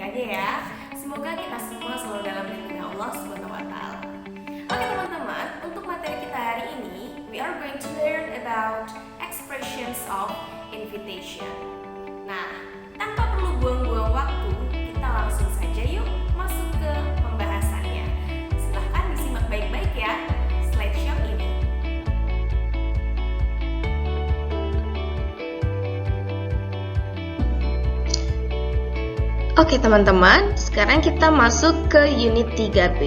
aja ya. Semoga kita semua selalu dalam lindungan Allah Subhanahu wa taala. Oke teman-teman, untuk materi kita hari ini, we are going to learn about expressions of invitation. Nah, tanpa perlu buang-buang waktu, kita langsung saja yuk masuk ke pembahasannya. Silahkan disimak baik-baik ya slideshow ini. Oke teman-teman, sekarang kita masuk ke unit 3B,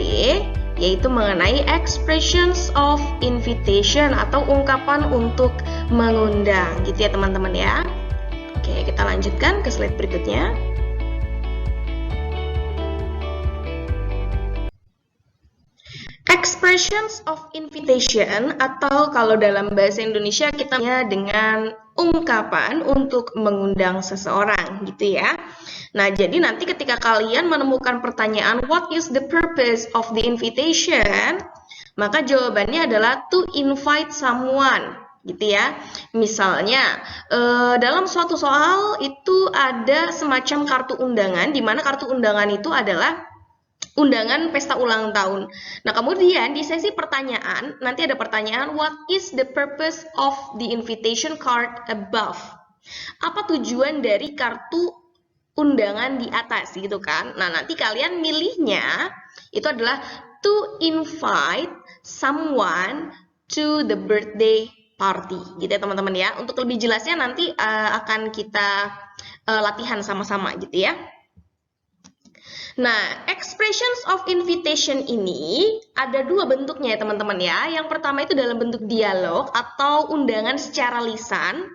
yaitu mengenai expressions of invitation atau ungkapan untuk mengundang, gitu ya teman-teman ya. Oke, kita lanjutkan ke slide berikutnya. Expressions of invitation atau kalau dalam bahasa Indonesia kita dengan ungkapan untuk mengundang seseorang, gitu ya. Nah, jadi nanti ketika kalian menemukan pertanyaan what is the purpose of the invitation, maka jawabannya adalah to invite someone, gitu ya. Misalnya, dalam suatu soal itu ada semacam kartu undangan, di mana kartu undangan itu adalah undangan pesta ulang tahun. Nah, kemudian di sesi pertanyaan, nanti ada pertanyaan, what is the purpose of the invitation card above? Apa tujuan dari kartu undangan di atas, gitu kan? Nah, nanti kalian milihnya itu adalah to invite someone to the birthday party, gitu ya teman-teman ya. Untuk lebih jelasnya nanti akan kita latihan sama-sama, gitu ya. Nah, expressions of invitation ini ada dua bentuknya ya teman-teman ya. Yang pertama itu dalam bentuk dialog atau undangan secara lisan.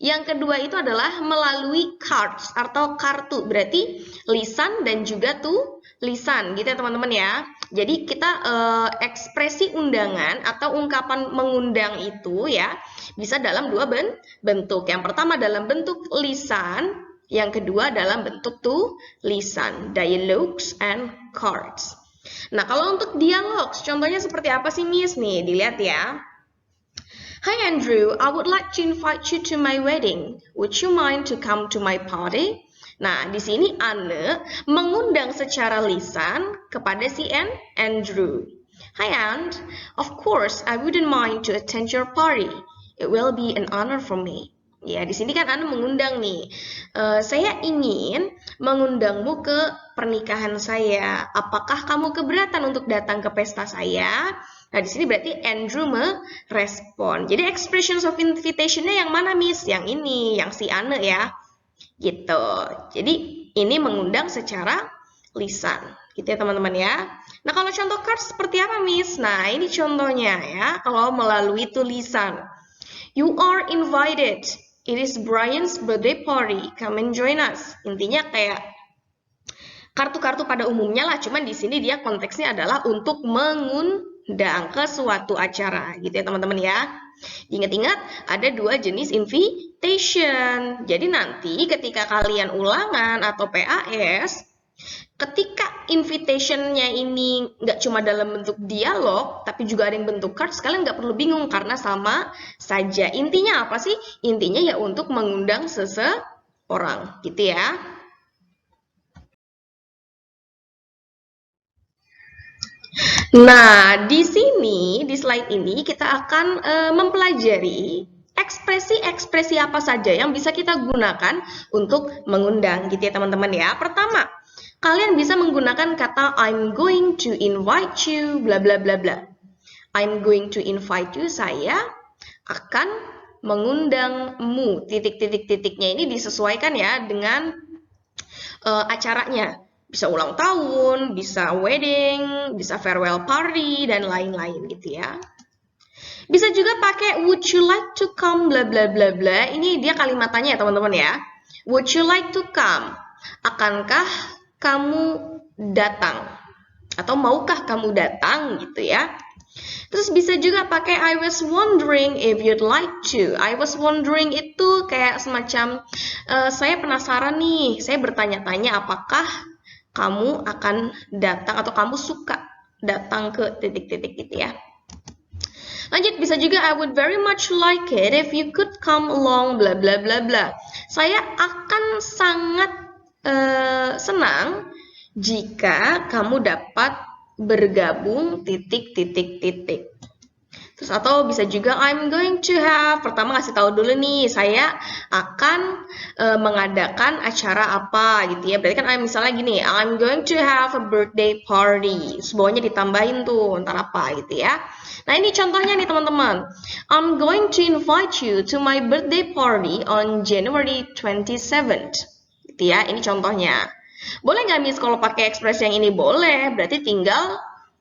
Yang kedua itu adalah melalui cards atau kartu, berarti lisan dan juga tulisan gitu ya teman-teman ya. Jadi kita ekspresi undangan atau ungkapan mengundang itu ya bisa dalam dua bentuk. Yang pertama dalam bentuk lisan, yang kedua dalam bentuk tulisan, dialogues and cards. Nah, kalau untuk dialogues, contohnya seperti apa sih Miss nih? Dilihat ya. Hi Andrew, I would like to invite you to my wedding. Would you mind to come to my party? Nah, di sini Anne mengundang secara lisan kepada si Andrew. Hi And, of course I wouldn't mind to attend your party. It will be an honor for me. Ya, di sini kan Anda mengundang nih. Saya ingin mengundangmu ke pernikahan saya. Apakah kamu keberatan untuk datang ke pesta saya? Nah, di sini berarti Andrew merespon. Jadi expressions of invitation-nya yang mana, Miss? Yang ini, yang si Anne ya. Gitu. Jadi ini mengundang secara lisan. Gitu ya teman-teman ya. Nah, kalau contoh cards seperti apa, Miss? Nah, ini contohnya ya. Kalau melalui tulisan. You are invited. It is Brian's birthday party. Come and join us. Intinya kayak kartu-kartu pada umumnya lah, cuman di sini dia konteksnya adalah untuk mengundang ke suatu acara, gitu ya teman-teman ya. Ingat-ingat ada dua jenis invitation. Jadi nanti ketika kalian ulangan atau PAS, ketika invitation-nya ini nggak cuma dalam bentuk dialog, tapi juga ada yang bentuk cards, kalian nggak perlu bingung karena sama saja. Intinya apa sih? Intinya ya untuk mengundang seseorang, gitu ya. Nah, di sini, di slide ini kita akan mempelajari ekspresi-ekspresi apa saja yang bisa kita gunakan untuk mengundang, gitu ya teman-teman ya. Pertama, kalian bisa menggunakan kata I'm going to invite you, bla bla bla bla. I'm going to invite you, saya akan mengundangmu. Titik-titik-titiknya ini disesuaikan ya dengan acaranya. Bisa ulang tahun, bisa wedding, bisa farewell party, dan lain-lain gitu ya. Bisa juga pakai would you like to come, bla bla bla bla. Ini dia kalimatannya ya teman-teman ya. Would you like to come? Akankah kamu datang? Atau maukah kamu datang gitu ya? Terus bisa juga pakai I was wondering if you'd like to. I was wondering itu kayak semacam saya penasaran nih, saya bertanya-tanya apakah kamu akan datang atau kamu suka datang ke titik-titik gitu ya. Lanjut, bisa juga I would very much like it if you could come along bla bla bla bla. Saya akan sangat senang jika kamu dapat bergabung titik. Terus atau bisa juga I'm going to have, pertama kasih tahu dulu nih, saya akan mengadakan acara apa gitu ya. Berarti kan misalnya gini, I'm going to have a birthday party. Terus bawahnya ditambahin tuh ntar apa gitu ya. Nah ini contohnya nih teman-teman. I'm going to invite you to my birthday party on January 27th. Gitu ya, ini contohnya. Boleh nggak Miss kalau pakai ekspresi yang ini? Boleh, berarti tinggal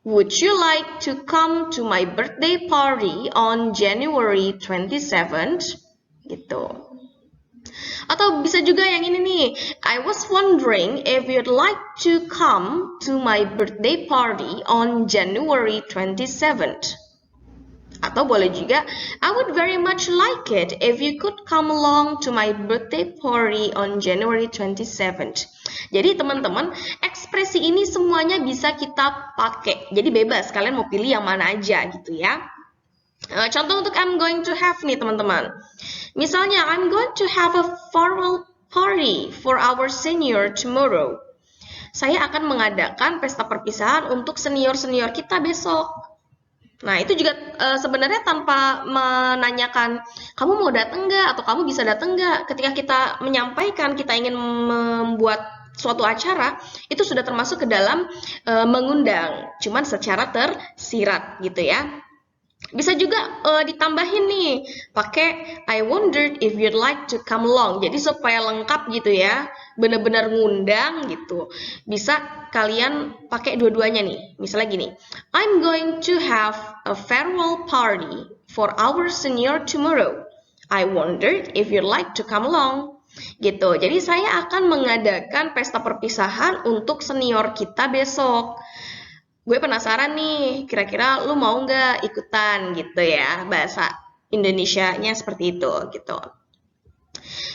would you like to come to my birthday party on January 27th? Gitu. Atau bisa juga yang ini nih, I was wondering if you'd like to come to my birthday party on January 27th. Atau boleh juga, I would very much like it if you could come along to my birthday party on January 27th. Jadi teman-teman, ekspresi ini semuanya bisa kita pakai. Jadi bebas, kalian mau pilih yang mana aja gitu ya. Contoh untuk I'm going to have nih teman-teman. Misalnya, I'm going to have a farewell party for our senior tomorrow. Saya akan mengadakan pesta perpisahan untuk senior-senior kita besok. Nah, itu juga sebenarnya tanpa menanyakan kamu mau datang nggak atau kamu bisa datang nggak. Ketika kita menyampaikan kita ingin membuat suatu acara, itu sudah termasuk ke dalam mengundang, cuman secara tersirat gitu ya. Bisa juga ditambahin nih, pakai I wondered if you'd like to come along. Jadi supaya lengkap gitu ya, benar-benar ngundang gitu. Bisa kalian pakai dua-duanya nih. Misalnya gini, I'm going to have a farewell party for our senior tomorrow. I wondered if you'd like to come along. Gitu. Jadi saya akan mengadakan pesta perpisahan untuk senior kita besok. Gue penasaran nih, kira-kira lu mau nggak ikutan gitu ya, bahasa Indonesianya seperti itu gitu.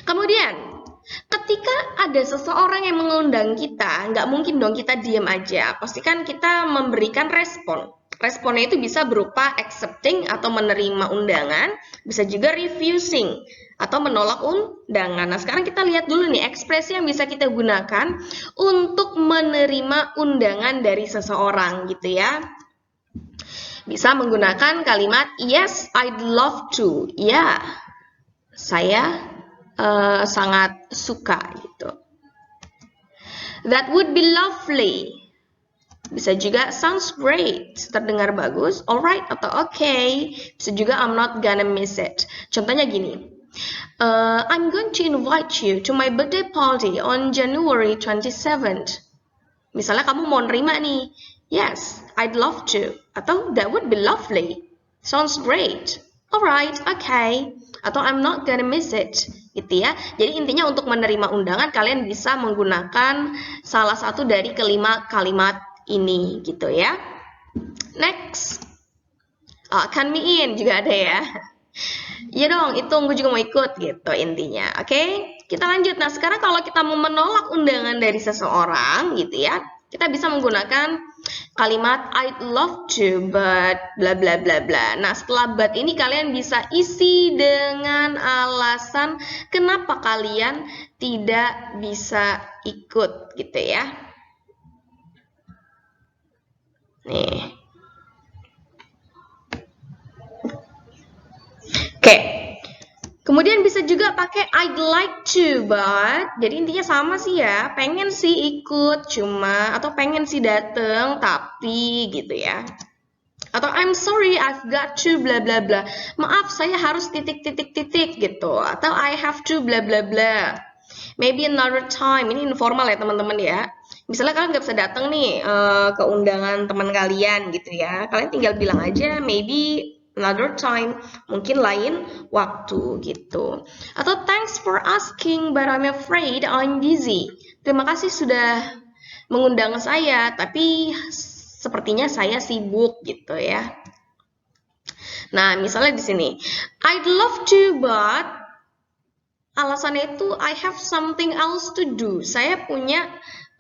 Kemudian, ketika ada seseorang yang mengundang kita, nggak mungkin dong kita diam aja, pastikan kita memberikan respon. Responnya itu bisa berupa accepting atau menerima undangan, bisa juga refusing atau menolak undangan. Nah, sekarang kita lihat dulu nih ekspresi yang bisa kita gunakan untuk menerima undangan dari seseorang gitu ya. Bisa menggunakan kalimat yes, I'd love to. Ya, saya sangat suka gitu. That would be lovely. Bisa juga sounds great, terdengar bagus, alright atau okay. Bisa juga I'm not gonna miss it. Contohnya gini, I'm going to invite you to my birthday party on January 27th. Misalnya kamu mau nerima nih, yes, I'd love to. Atau that would be lovely, sounds great, alright, okay. Atau I'm not gonna miss it, gitu ya. Jadi intinya untuk menerima undangan kalian bisa menggunakan salah satu dari kelima kalimat ini gitu ya. Next, can me in juga ada ya. Iya dong, itu gue juga mau ikut gitu intinya. Oke, kita lanjut. Nah sekarang kalau kita mau menolak undangan dari seseorang gitu ya, kita bisa menggunakan kalimat I'd love to but bla bla bla bla. Nah setelah but ini kalian bisa isi dengan alasan kenapa kalian tidak bisa ikut gitu ya. Nih. Oke. Kemudian bisa juga pakai I'd like to but. Jadi intinya sama sih ya. Pengen sih ikut cuma atau pengen sih dateng tapi gitu ya. Atau I'm sorry I've got to bla bla bla. Maaf saya harus titik gitu. Atau I have to bla bla bla. Maybe another time. Ini informal ya teman-teman ya. Misalnya kalian nggak bisa datang nih ke undangan teman kalian gitu ya. Kalian tinggal bilang aja maybe another time, mungkin lain waktu gitu. Atau thanks for asking but I'm afraid I'm busy. Terima kasih sudah mengundang saya, tapi sepertinya saya sibuk gitu ya. Nah, misalnya di sini, I'd love to but alasannya itu I have something else to do. Saya punya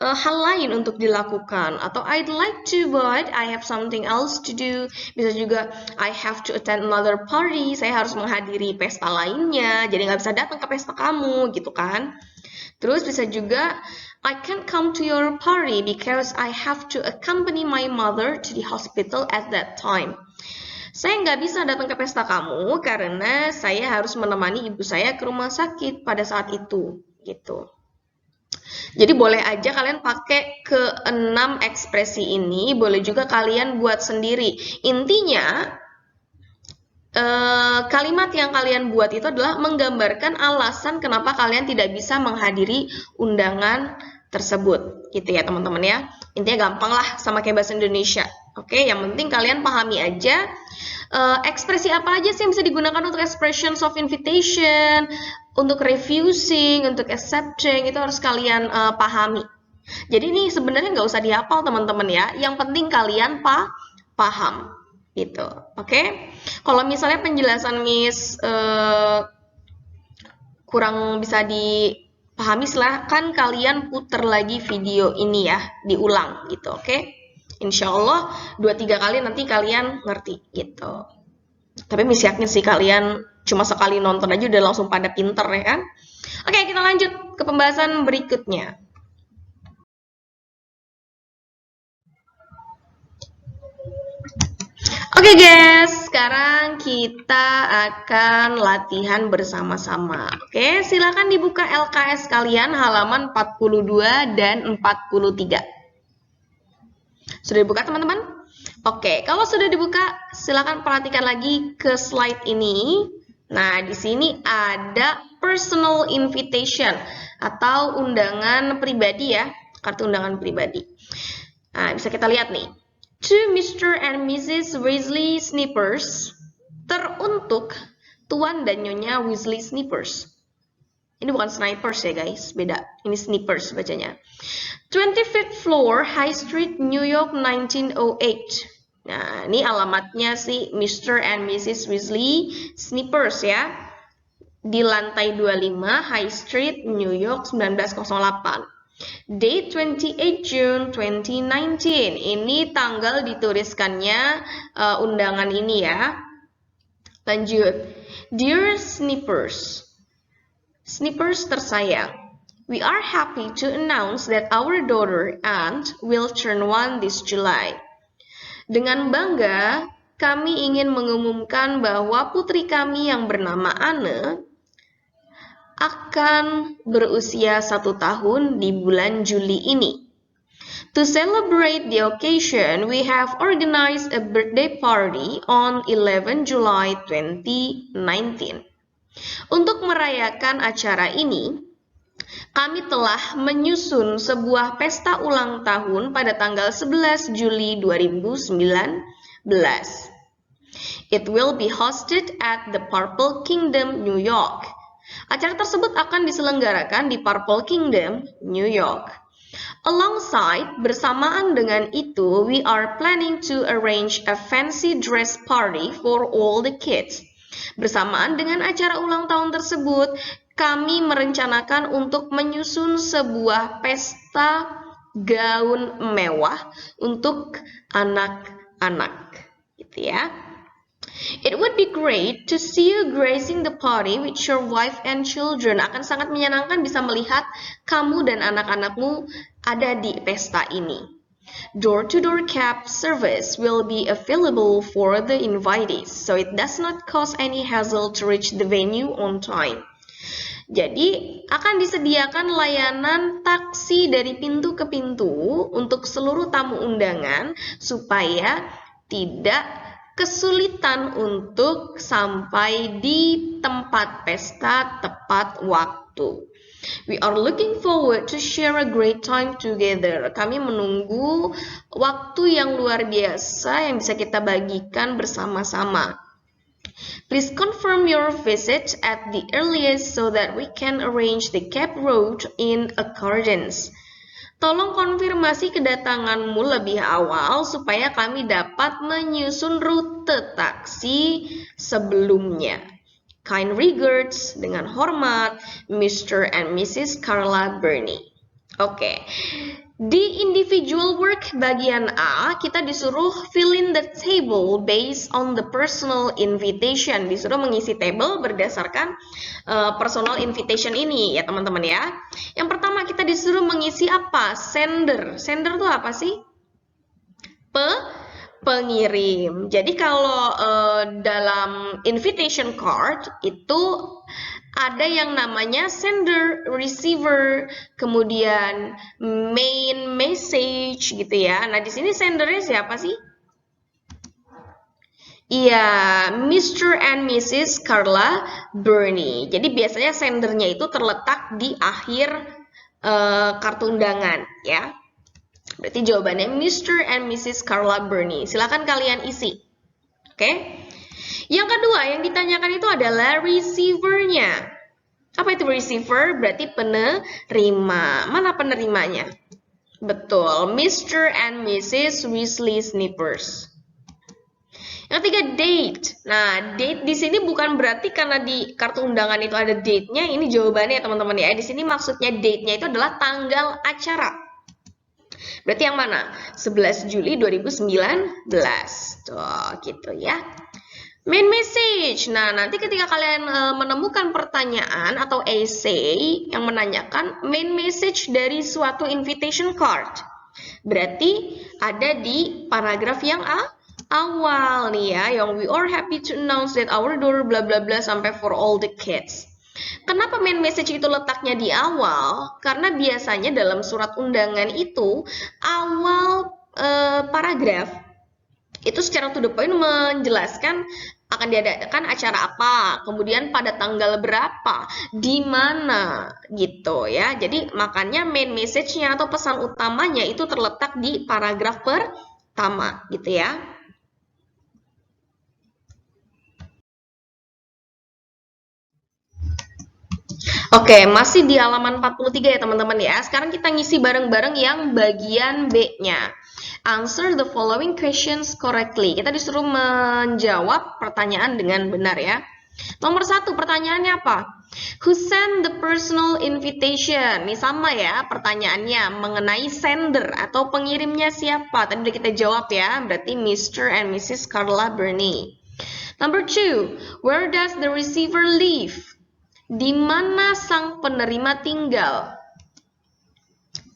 hal lain untuk dilakukan. Atau I'd like to but I have something else to do. Bisa juga I have to attend another party. Saya harus menghadiri pesta lainnya. Jadi nggak bisa datang ke pesta kamu gitu kan. Terus bisa juga I can't come to your party because I have to accompany my mother to the hospital at that time. Saya nggak bisa datang ke pesta kamu karena saya harus menemani ibu saya ke rumah sakit pada saat itu, gitu. Jadi boleh aja kalian pakai ke-6 ekspresi ini, boleh juga kalian buat sendiri. Intinya, kalimat yang kalian buat itu adalah menggambarkan alasan kenapa kalian tidak bisa menghadiri undangan tersebut, gitu ya teman-teman ya. Intinya gampang lah, sama kayak bahasa Indonesia. Oke, yang penting kalian pahami aja ekspresi apa aja sih yang bisa digunakan untuk expressions of invitation, untuk refusing, untuk accepting, itu harus kalian pahami. Jadi ini sebenarnya nggak usah dihafal teman-teman ya, yang penting kalian paham gitu. Oke? Kalau misalnya penjelasan Miss kurang bisa dipahami, silahkan kalian putar lagi video ini ya, diulang gitu. Oke? Insya Allah 2-3 kali nanti kalian ngerti gitu. Tapi Miss yakin sih kalian cuma sekali nonton aja udah langsung pada pinter ya kan? Oke, kita lanjut ke pembahasan berikutnya. Oke guys, sekarang kita akan latihan bersama-sama. Oke, silakan dibuka LKS kalian halaman 42 dan 43. Sudah dibuka teman-teman? Oke, kalau sudah dibuka, silakan perhatikan lagi ke slide ini. Nah, di sini ada personal invitation atau undangan pribadi ya, kartu undangan pribadi. Nah, bisa kita lihat nih. To Mr. and Mrs. Weasley Snippers, teruntuk Tuan dan Nyonya Weasley Snippers. Ini bukan snipers ya guys, beda. Ini snippers bacanya. 25th floor, High Street, New York, 1908. Nah, ini alamatnya si Mr. and Mrs. Weasley Snippers ya. Di lantai 25, High Street, New York, 1908. Date 28 June 2019. Ini tanggal dituliskannya undangan ini ya. Lanjut. Dear Snippers. Snippers tersayang. We are happy to announce that our daughter Anne will turn 1 this July. Dengan bangga, kami ingin mengumumkan bahwa putri kami yang bernama Anne akan berusia 1 tahun di bulan Juli ini. To celebrate the occasion, we have organized a birthday party on 11 July 2019. Untuk merayakan acara ini, kami telah menyusun sebuah pesta ulang tahun pada tanggal 11 Juli 2019. It will be hosted at the Purple Kingdom, New York. Acara tersebut akan diselenggarakan di Purple Kingdom, New York. Alongside, bersamaan dengan itu, we are planning to arrange a fancy dress party for all the kids. Bersamaan dengan acara ulang tahun tersebut, kami merencanakan untuk menyusun sebuah pesta gaun mewah untuk anak-anak, gitu ya. It would be great to see you gracing the party with your wife and children. Akan sangat menyenangkan bisa melihat kamu dan anak-anakmu ada di pesta ini. Door-to-door cab service will be available for the invitees, so it does not cost any hassle to reach the venue on time. Jadi, akan disediakan layanan taksi dari pintu ke pintu untuk seluruh tamu undangan supaya tidak kesulitan untuk sampai di tempat pesta tepat waktu. We are looking forward to share a great time together. Kami menunggu waktu yang luar biasa yang bisa kita bagikan bersama-sama. Please confirm your visit at the earliest so that we can arrange the cab route in accordance. Tolong konfirmasi kedatanganmu lebih awal supaya kami dapat menyusun rute taksi sebelumnya. Kind regards, dengan hormat, Mr. and Mrs. Carla Burney. Oke. Di individual work bagian A, kita disuruh fill in the table based on the personal invitation. Disuruh mengisi table berdasarkan personal invitation ini ya teman-teman ya. Yang pertama kita disuruh mengisi apa? Sender. Sender itu apa sih? Pengirim. Jadi kalau dalam invitation card itu ada yang namanya sender, receiver, kemudian main message gitu ya. Nah, di sini sendernya siapa sih? Iya, Mr. and Mrs. Carla Burney. Jadi biasanya sendernya itu terletak di akhir kartu undangan ya. Berarti jawabannya Mr. and Mrs. Carla Burney. Silakan kalian isi. Oke. Yang kedua yang ditanyakan itu adalah receiver-nya. Apa itu receiver? Berarti penerima. Mana penerimanya? Betul, Mr. and Mrs. Weasley Snippers. Yang ketiga, date. Nah, date di sini bukan berarti karena di kartu undangan itu ada date-nya. Ini jawabannya ya teman-teman ya. Di sini maksudnya date-nya itu adalah tanggal acara. Berarti yang mana? 11 Juli 2019. Tuh, gitu ya. Main message. Nah, nanti ketika kalian menemukan pertanyaan atau essay yang menanyakan main message dari suatu invitation card, berarti ada di paragraf yang awal nih ya, yang we are happy to announce that our door bla bla bla sampai for all the kids. Kenapa main message itu letaknya di awal? Karena biasanya dalam surat undangan itu awal paragraf itu secara to the point menjelaskan akan diadakan acara apa, kemudian pada tanggal berapa, di mana gitu ya. Jadi makanya main message-nya atau pesan utamanya itu terletak di paragraf pertama gitu ya. Oke, masih di halaman 43 ya teman-teman ya. Sekarang kita ngisi bareng-bareng yang bagian B-nya. Answer the following questions correctly. Kita disuruh menjawab pertanyaan dengan benar ya. Nomor 1, pertanyaannya apa? Who sent the personal invitation? Ini sama ya pertanyaannya mengenai sender atau pengirimnya siapa. Tadi udah kita jawab ya, berarti Mr. and Mrs. Carla Burney. Number 2, where does the receiver live? Di mana sang penerima tinggal?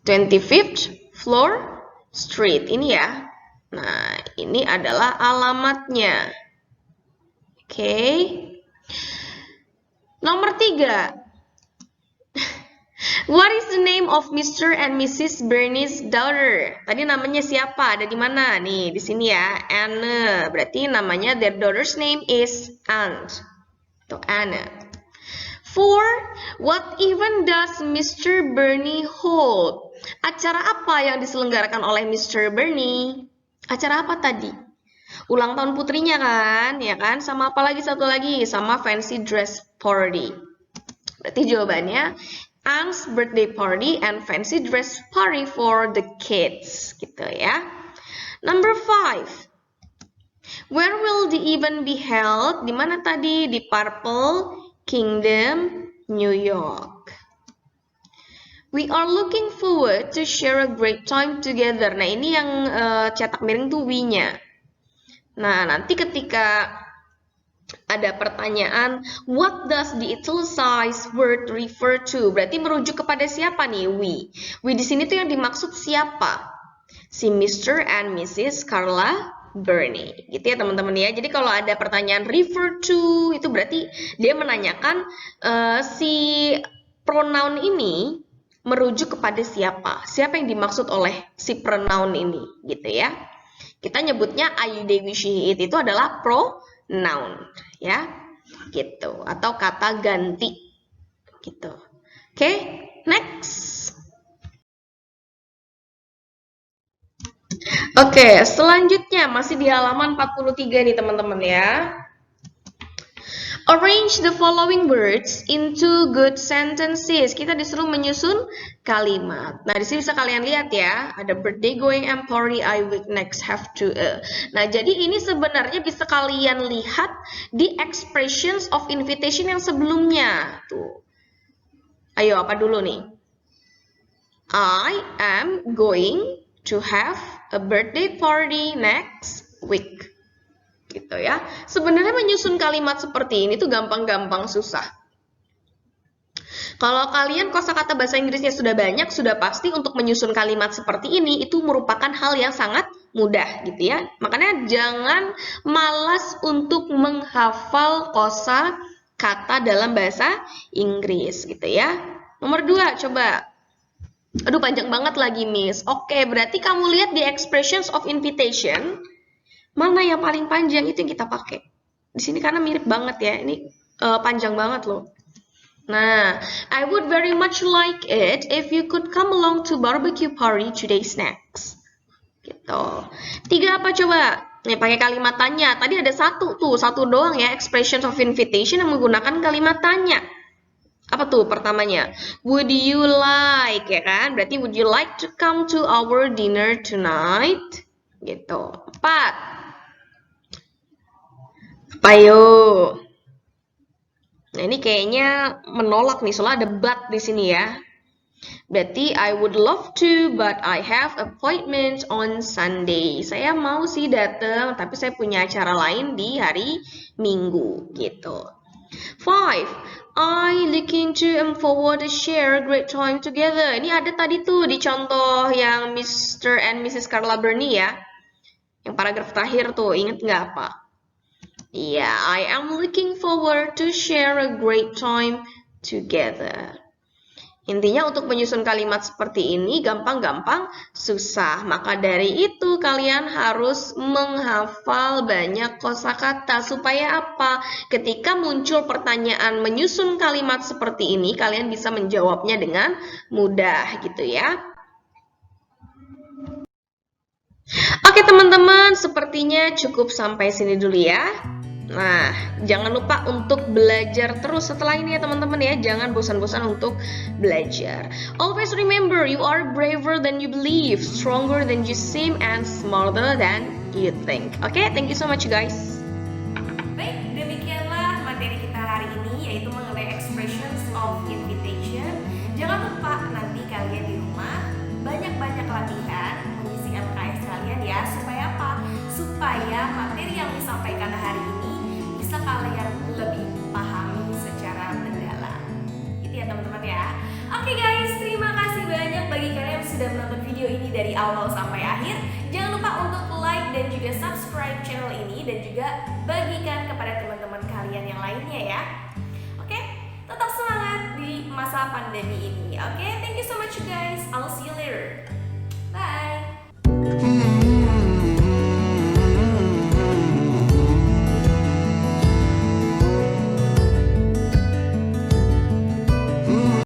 25th floor street. Ini ya. Nah, ini adalah alamatnya. Oke. Nomor 3. What is the name of Mr. and Mrs. Burney's daughter? Tadi namanya siapa? Ada di mana? Nih, di sini ya. Anne. Berarti namanya their daughter's name is Anne. Atau Anne. 4. What event does Mr. Burney hold? Acara apa yang diselenggarakan oleh Mr. Burney? Acara apa tadi? Ulang tahun putrinya kan? Ya kan? Sama apa lagi satu lagi? Sama fancy dress party. Berarti jawabannya Anne's birthday party and fancy dress party for the kids. Gitu ya. Number 5. Where will the event be held? Di mana tadi? Di Purple Kingdom, New York. We are looking forward to share a great time together. Nah, ini yang cetak miring tuh we-nya. Nah, nanti ketika ada pertanyaan, what does the italicized word refer to? Berarti merujuk kepada siapa nih we? We di sini tuh yang dimaksud siapa? Si Mr. and Mrs. Carla Burney, gitu ya teman-teman ya. Jadi kalau ada pertanyaan refer to, itu berarti dia menanyakan si pronoun ini merujuk kepada siapa, siapa yang dimaksud oleh si pronoun ini, gitu ya. Kita nyebutnya I, they, we, she, it itu adalah pronoun, ya, gitu, atau kata ganti, gitu. Oke, next. Oke, selanjutnya masih di halaman 43 nih teman-teman ya. Arrange the following words into good sentences. Kita disuruh menyusun kalimat. Nah, di sini bisa kalian lihat ya, ada birthday going and party I will next have to. Nah, jadi ini sebenarnya bisa kalian lihat di expressions of invitation yang sebelumnya. Tuh. Ayo, apa dulu nih? I am going to have a birthday party next week. Gitu ya. Sebenarnya menyusun kalimat seperti ini tuh gampang-gampang susah. Kalau kalian kosakata bahasa Inggrisnya sudah banyak, sudah pasti untuk menyusun kalimat seperti ini itu merupakan hal yang sangat mudah gitu ya. Makanya jangan malas untuk menghafal kosakata dalam bahasa Inggris gitu ya. Nomor 2, coba. Aduh, panjang banget lagi, Miss. Oke, berarti kamu lihat di expressions of invitation, mana yang paling panjang itu yang kita pakai. Di sini karena mirip banget ya, ini panjang banget loh. Nah, I would very much like it if you could come along to barbecue party today snacks. Gitu. 3 apa coba? Nih, pakai kalimat tanya. Tadi ada satu doang ya, expressions of invitation yang menggunakan kalimat tanya. Apa tuh pertamanya? Would you like, ya kan? Berarti would you like to come to our dinner tonight? Gitu. 4. Apa yuk? Nah, ini kayaknya menolak nih, soalnya ada but di sini ya. Berarti I would love to, but I have appointments on Sunday. Saya mau sih datang, tapi saya punya acara lain di hari Minggu, gitu. 5. I looking to and forward to share a great time together. Ini ada tadi tuh di contoh yang Mr. and Mrs. Carla Burney ya. Yang paragraf terakhir tuh, inget nggak apa? Iya, I am looking forward to share a great time together. Intinya untuk menyusun kalimat seperti ini gampang-gampang susah. Maka dari itu kalian harus menghafal banyak kosakata supaya apa? Ketika muncul pertanyaan menyusun kalimat seperti ini, kalian bisa menjawabnya dengan mudah gitu ya. Oke teman-teman, sepertinya cukup sampai sini dulu ya. Nah, jangan lupa untuk belajar terus setelah ini ya teman-teman ya. Jangan bosan-bosan untuk belajar. Always remember, you are braver than you believe, stronger than you seem, and smarter than you think. Oke, thank you so much guys. Baik, demikianlah materi kita hari ini, yaitu mengenai expressions of invitation. Jangan lupa nanti kalian di rumah banyak-banyak latihan mengisi LKS kalian ya. Supaya apa? Supaya materi yang disampaikan hari ini bisa kalian lebih pahami secara mendalam. Gitu ya teman-teman ya. Oke guys, terima kasih banyak bagi kalian yang sudah menonton video ini dari awal sampai akhir. Jangan lupa untuk like dan juga subscribe channel ini, dan juga bagikan kepada teman-teman kalian yang lainnya ya. Oke, tetap semangat di masa pandemi ini. Oke, thank you so much guys. I'll see you later. Bye.